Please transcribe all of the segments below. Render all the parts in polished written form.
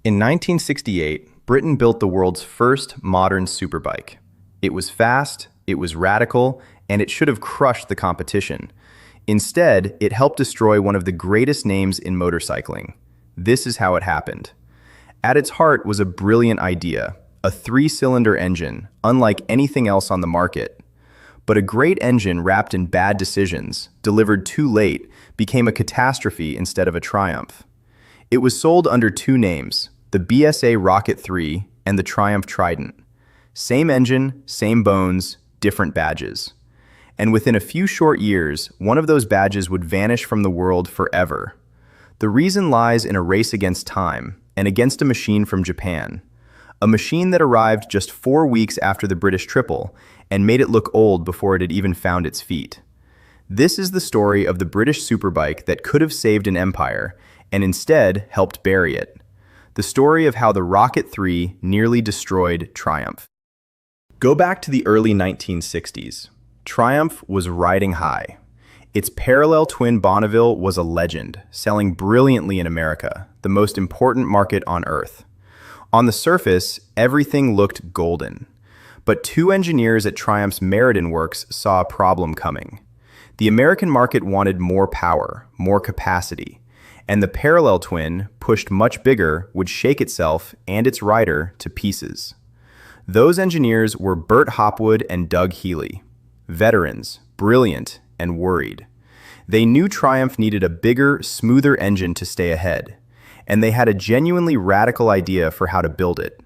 In 1968, Britain built the world's first modern superbike. It was fast, it was radical, and it should have crushed the competition. Instead, it helped destroy one of the greatest names in motorcycling. This is how it happened. At its heart was a brilliant idea, a three-cylinder engine, unlike anything else on the market. But a great engine wrapped in bad decisions, delivered too late, became a catastrophe instead of a triumph. It was sold under two names, the BSA Rocket 3 and the Triumph Trident. Same engine, same bones, different badges. And within a few short years, one of those badges would vanish from the world forever. The reason lies in a race against time and against a machine from Japan. A machine that arrived just 4 weeks after the British Triple and made it look old before it had even found its feet. This is the story of the British superbike that could have saved an empire and instead helped bury it. The story of how the Rocket 3 nearly destroyed Triumph. Go back to the early 1960s. Triumph was riding high. Its parallel twin Bonneville was a legend, selling brilliantly in America, the most important market on Earth. On the surface, everything looked golden. But two engineers at Triumph's Meriden Works saw a problem coming. The American market wanted more power, more capacity, and the parallel twin, pushed much bigger, would shake itself and its rider to pieces. Those engineers were Bert Hopwood and Doug Healy. Veterans, brilliant, and worried. They knew Triumph needed a bigger, smoother engine to stay ahead, and they had a genuinely radical idea for how to build it.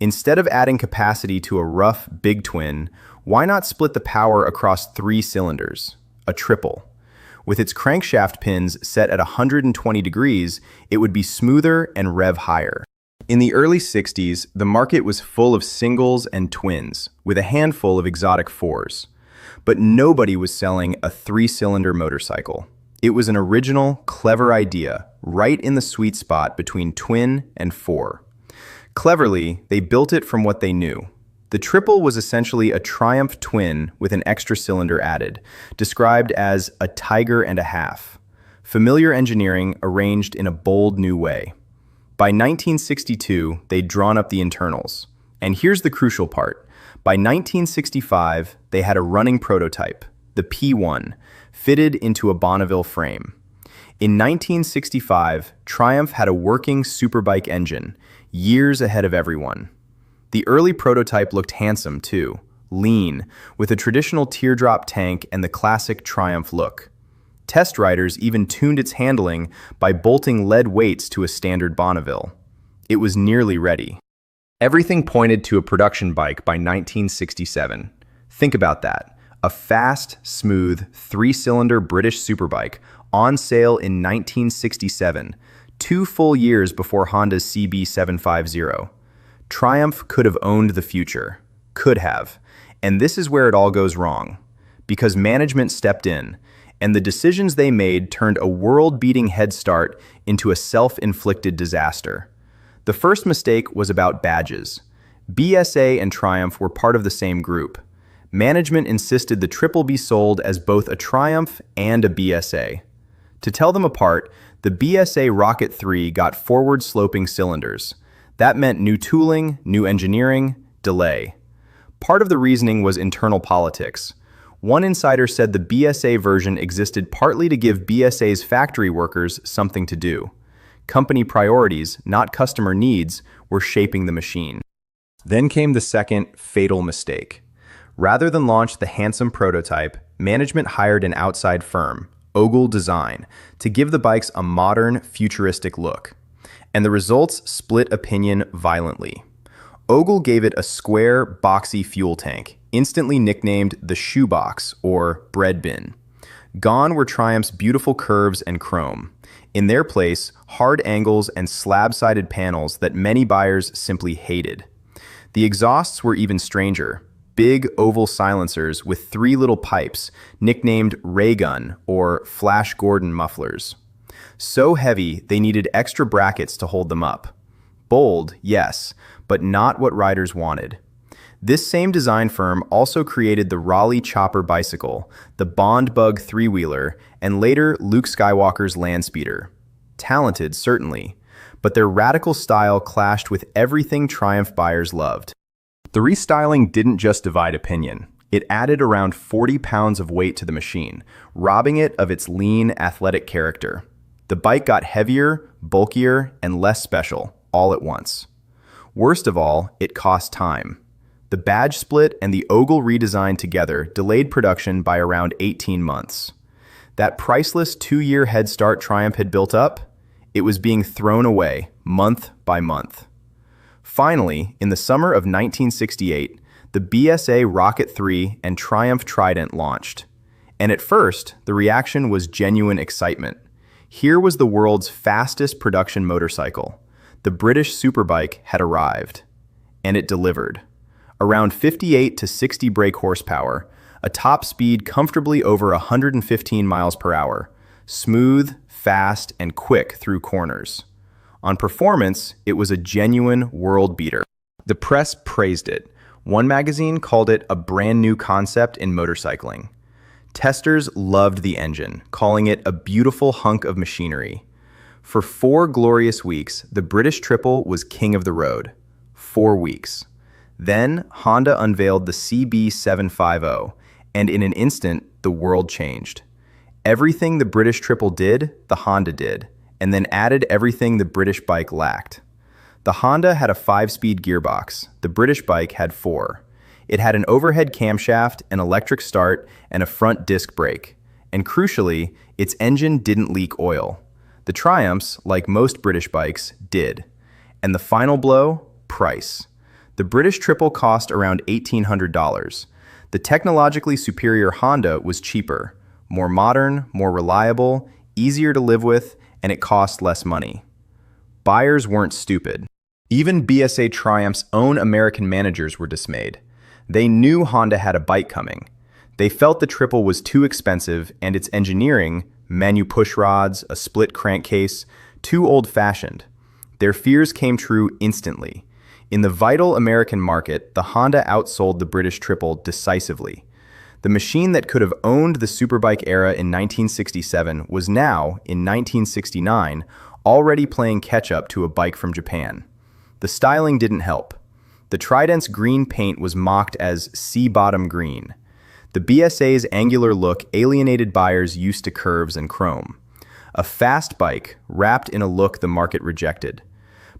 Instead of adding capacity to a rough, big twin, why not split the power across 3 cylinders? A triple. With its crankshaft pins set at 120 degrees, it would be smoother and rev higher. In the early 60s, the market was full of singles and twins, with a handful of exotic fours. But nobody was selling a 3-cylinder motorcycle. It was an original, clever idea, right in the sweet spot between twin and 4. Cleverly, they built it from what they knew. The triple was essentially a Triumph twin with an extra cylinder added, described as a tiger and a half. Familiar engineering arranged in a bold new way. By 1962, they'd drawn up the internals. And here's the crucial part. By 1965, they had a running prototype, the P1, fitted into a Bonneville frame. In 1965, Triumph had a working Superbike engine, years ahead of everyone. The early prototype looked handsome too, lean, with a traditional teardrop tank and the classic Triumph look. Test riders even tuned its handling by bolting lead weights to a standard Bonneville. It was nearly ready. Everything pointed to a production bike by 1967. Think about that. A fast, smooth, 3-cylinder British superbike on sale in 1967, 2 full years before Honda's CB750. Triumph could have owned the future. Could have. And this is where it all goes wrong. Because management stepped in, and the decisions they made turned a world-beating head start into a self-inflicted disaster. The first mistake was about badges. BSA and Triumph were part of the same group. Management insisted the triple be sold as both a Triumph and a BSA. To tell them apart, the BSA Rocket 3 got forward-sloping cylinders. That meant new tooling, new engineering, delay. Part of the reasoning was internal politics. One insider said the BSA version existed partly to give BSA's factory workers something to do. Company priorities, not customer needs, were shaping the machine. Then came the second, fatal mistake. Rather than launch the handsome prototype, management hired an outside firm, Ogle Design, to give the bikes a modern, futuristic look. And the results split opinion violently. Ogle gave it a square, boxy fuel tank, instantly nicknamed the shoebox or bread bin. Gone were Triumph's beautiful curves and chrome. In their place, hard angles and slab-sided panels that many buyers simply hated. The exhausts were even stranger. Big oval silencers with 3 little pipes, nicknamed ray gun or Flash Gordon mufflers. So heavy, they needed extra brackets to hold them up. Bold, yes, but not what riders wanted. This same design firm also created the Raleigh Chopper bicycle, the Bond Bug 3-wheeler, and later Luke Skywalker's Landspeeder. Talented, certainly, but their radical style clashed with everything Triumph buyers loved. The restyling didn't just divide opinion. It added around 40 pounds of weight to the machine, robbing it of its lean, athletic character. The bike got heavier, bulkier, and less special, all at once. Worst of all, it cost time. The badge split and the ogle redesign together delayed production by around 18 months. That priceless 2-year head start Triumph had built up, it was being thrown away month by month. Finally, in the summer of 1968, the BSA Rocket 3 and Triumph Trident launched. And at first, the reaction was genuine excitement. Here was the world's fastest production motorcycle. The British Superbike had arrived. And it delivered. Around 58 to 60 brake horsepower, a top speed comfortably over 115 miles per hour, smooth, fast, and quick through corners. On performance, it was a genuine world beater. The press praised it. One magazine called it a brand new concept in motorcycling. Testers loved the engine, calling it a beautiful hunk of machinery. For 4 glorious weeks, the British Triple was king of the road. 4 weeks. Then, Honda unveiled the CB750, and in an instant, the world changed. Everything the British Triple did, the Honda did, and then added everything the British bike lacked. The Honda had a 5-speed gearbox. The British bike had 4. It had an overhead camshaft, an electric start, and a front disc brake. And crucially, its engine didn't leak oil. The Triumphs, like most British bikes, did. And the final blow? Price. The British Triple cost around $1,800. The technologically superior Honda was cheaper, more modern, more reliable, easier to live with, and it cost less money. Buyers weren't stupid. Even BSA Triumph's own American managers were dismayed. They knew Honda had a bike coming. They felt the Triple was too expensive and its engineering, manu push rods, a split crankcase, too old-fashioned. Their fears came true instantly. In the vital American market, the Honda outsold the British Triple decisively. The machine that could have owned the Superbike era in 1967 was now, in 1969, already playing catch-up to a bike from Japan. The styling didn't help. The Trident's green paint was mocked as sea-bottom green. The BSA's angular look alienated buyers used to curves and chrome. A fast bike wrapped in a look the market rejected.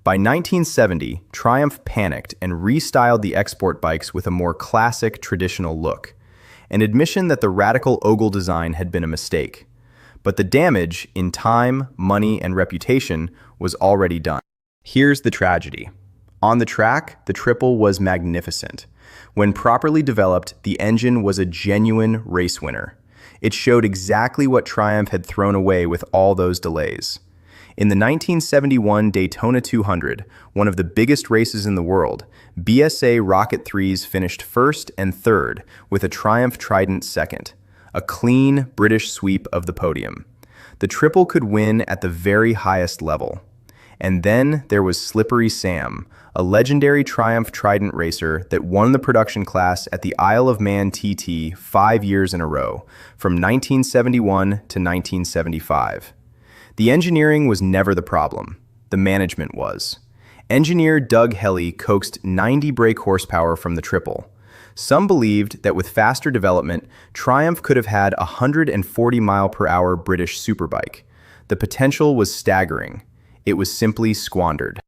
By 1970, Triumph panicked and restyled the export bikes with a more classic, traditional look, an admission that the radical ogle design had been a mistake. But the damage in time, money, and reputation was already done. Here's the tragedy. On the track, the Triple was magnificent. When properly developed, the engine was a genuine race winner. It showed exactly what Triumph had thrown away with all those delays. In the 1971 Daytona 200, one of the biggest races in the world, BSA Rocket 3s finished first and third with a Triumph Trident second, a clean British sweep of the podium. The Triple could win at the very highest level. And then there was Slippery Sam, a legendary Triumph Trident racer that won the production class at the Isle of Man TT 5 years in a row, from 1971 to 1975. The engineering was never the problem. The management was. Engineer Doug Helly coaxed 90 brake horsepower from the Triple. Some believed that with faster development, Triumph could have had a 140-mile-per-hour British Superbike. The potential was staggering. It was simply squandered.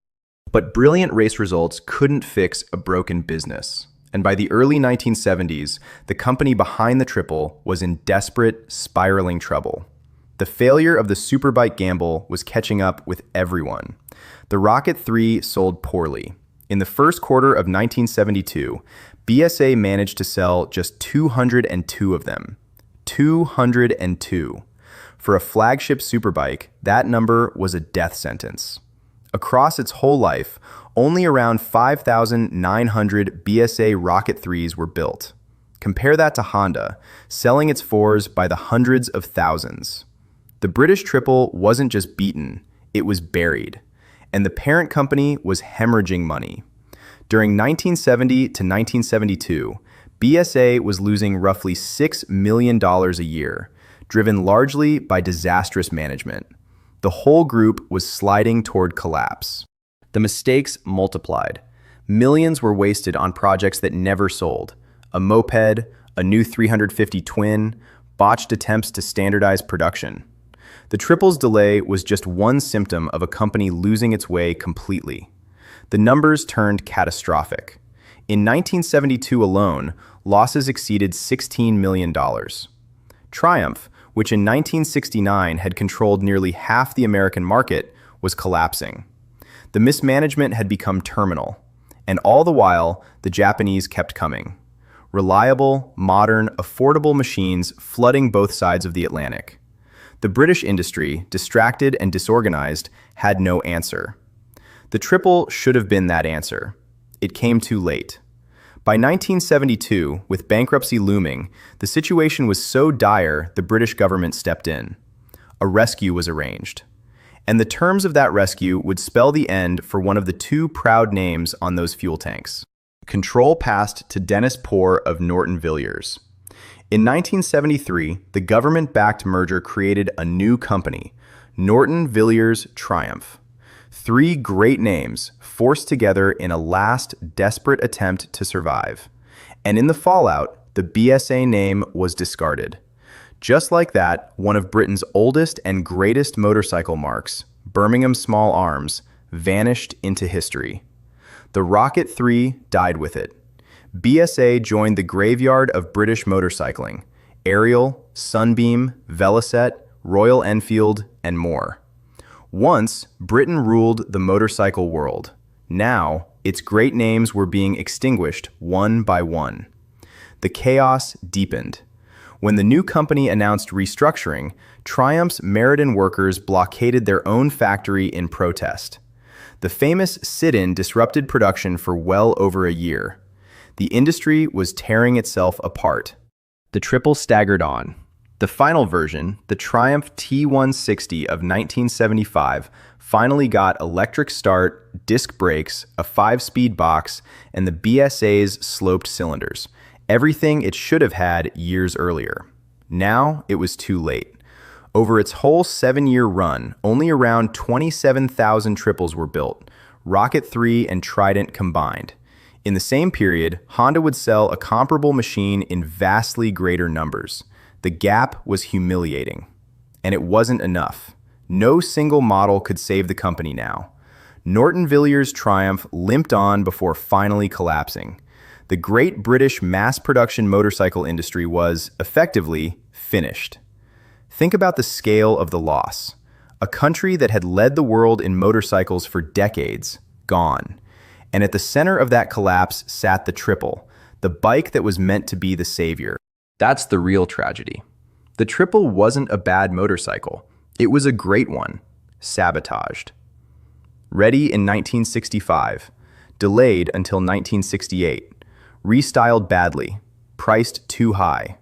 But brilliant race results couldn't fix a broken business. And by the early 1970s, the company behind the Triple was in desperate, spiraling trouble. The failure of the Superbike gamble was catching up with everyone. The Rocket 3 sold poorly. In the first quarter of 1972, BSA managed to sell just 202 of them. 202. For a flagship Superbike, that number was a death sentence. Across its whole life, only around 5,900 BSA Rocket 3s were built. Compare that to Honda, selling its 4s by the hundreds of thousands. The British Triple wasn't just beaten, it was buried. And the parent company was hemorrhaging money. During 1970 to 1972, BSA was losing roughly $6 million a year, driven largely by disastrous management. The whole group was sliding toward collapse. The mistakes multiplied. Millions were wasted on projects that never sold. A moped, a new 350 twin, botched attempts to standardize production. The triple's delay was just one symptom of a company losing its way completely. The numbers turned catastrophic. In 1972 alone, losses exceeded $16 million. Triumph, which in 1969 had controlled nearly half the American market, was collapsing. The mismanagement had become terminal, and all the while, the Japanese kept coming. Reliable, modern, affordable machines flooding both sides of the Atlantic. The British industry, distracted and disorganized, had no answer. The triple should have been that answer. It came too late. By 1972, with bankruptcy looming, the situation was so dire the British government stepped in. A rescue was arranged. And the terms of that rescue would spell the end for one of the two proud names on those fuel tanks. Control passed to Dennis Poor of Norton Villiers. In 1973, the government-backed merger created a new company, Norton Villiers Triumph. Three great names forced together in a last desperate attempt to survive. And in the fallout, the BSA name was discarded. Just like that, one of Britain's oldest and greatest motorcycle marks, Birmingham Small Arms, vanished into history. The Rocket 3 died with it. BSA joined the graveyard of British motorcycling, Ariel, Sunbeam, Velocette, Royal Enfield, and more. Once, Britain ruled the motorcycle world. Now, its great names were being extinguished one by one. The chaos deepened. When the new company announced restructuring, Triumph's Meriden workers blockaded their own factory in protest. The famous sit-in disrupted production for well over a year. The industry was tearing itself apart. The triple staggered on. The final version, the Triumph T160 of 1975, finally got electric start, disc brakes, a 5-speed box, and the BSA's sloped cylinders. Everything it should have had years earlier. Now it was too late. Over its whole 7-year run, only around 27,000 triples were built, Rocket 3 and Trident combined. In the same period, Honda would sell a comparable machine in vastly greater numbers. The gap was humiliating. And it wasn't enough. No single model could save the company now. Norton Villiers' Triumph limped on before finally collapsing. The great British mass production motorcycle industry was, effectively, finished. Think about the scale of the loss. A country that had led the world in motorcycles for decades, gone. And at the center of that collapse sat the triple, the bike that was meant to be the savior. That's the real tragedy. The triple wasn't a bad motorcycle. It was a great one, sabotaged. Ready in 1965, delayed until 1968. Restyled badly, priced too high.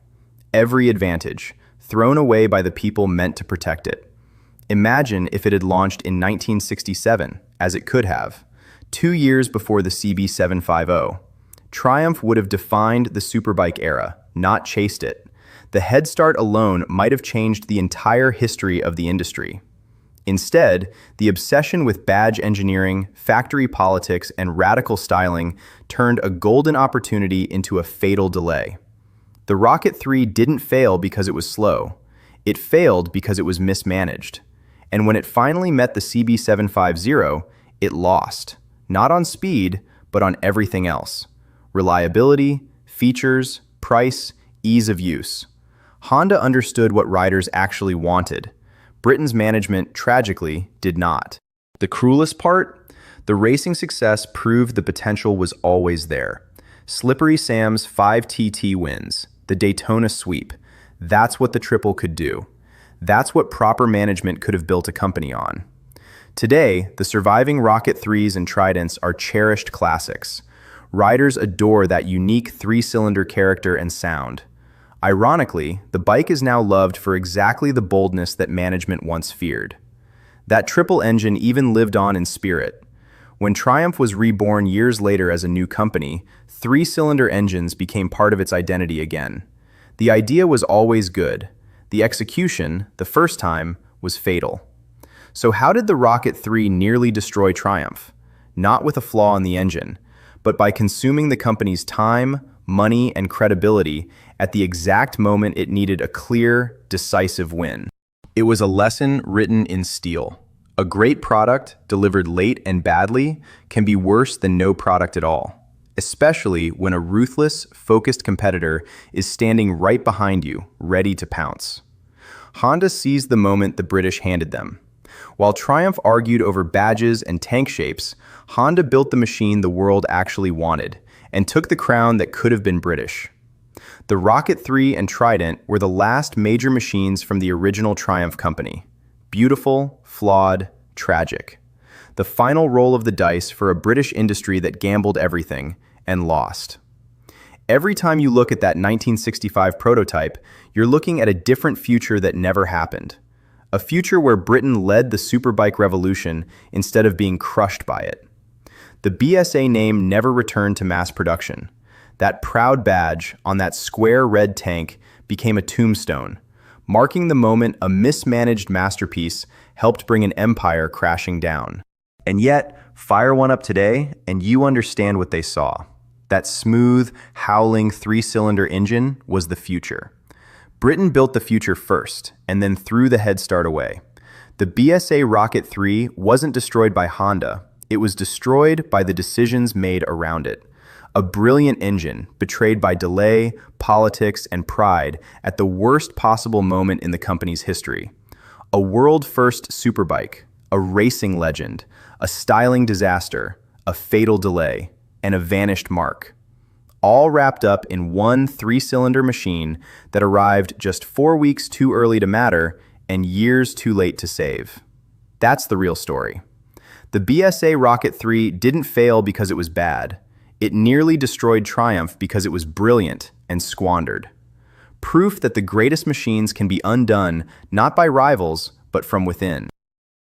Every advantage, thrown away by the people meant to protect it. Imagine if it had launched in 1967, as it could have, 2 years before the CB750. Triumph would have defined the Superbike era, not chased it. The head start alone might have changed the entire history of the industry. Instead, the obsession with badge engineering, factory politics, and radical styling turned a golden opportunity into a fatal delay. The Rocket 3 didn't fail because it was slow. It failed because it was mismanaged. And when it finally met the CB750, it lost. Not on speed, but on everything else. Reliability, features, price, ease of use. Honda understood what riders actually wanted. Britain's management, tragically, did not. The cruelest part? The racing success proved the potential was always there. Slippery Sam's 5TT wins, the Daytona sweep. That's what the triple could do. That's what proper management could have built a company on. Today, the surviving Rocket 3s and Tridents are cherished classics. Riders adore that unique 3-cylinder character and sound. Ironically, the bike is now loved for exactly the boldness that management once feared. That triple engine even lived on in spirit. When Triumph was reborn years later as a new company, 3-cylinder engines became part of its identity again. The idea was always good. The execution, the first time, was fatal. So how did the Rocket 3 nearly destroy Triumph? Not with a flaw in the engine, but by consuming the company's time, money, and credibility at the exact moment it needed a clear, decisive win. It was a lesson written in steel. A great product, delivered late and badly, can be worse than no product at all, especially when a ruthless, focused competitor is standing right behind you, ready to pounce. Honda seized the moment the British handed them. While Triumph argued over badges and tank shapes, Honda built the machine the world actually wanted and took the crown that could have been British. The Rocket 3 and Trident were the last major machines from the original Triumph company. Beautiful, flawed, tragic. The final roll of the dice for a British industry that gambled everything and lost. Every time you look at that 1965 prototype, you're looking at a different future that never happened. A future where Britain led the Superbike revolution instead of being crushed by it. The BSA name never returned to mass production. That proud badge on that square red tank became a tombstone, marking the moment a mismanaged masterpiece helped bring an empire crashing down. And yet, fire one up today and you understand what they saw. That smooth, howling three-cylinder engine was the future. Britain built the future first and then threw the head start away. The BSA Rocket 3 wasn't destroyed by Honda. It was destroyed by the decisions made around it. A brilliant engine, betrayed by delay, politics, and pride at the worst possible moment in the company's history. A world-first superbike, a racing legend, a styling disaster, a fatal delay, and a vanished mark. All wrapped up in one three-cylinder machine that arrived just 4 weeks too early to matter and years too late to save. That's the real story. The BSA Rocket 3 didn't fail because it was bad. It nearly destroyed Triumph because it was brilliant and squandered. Proof that the greatest machines can be undone not by rivals, but from within.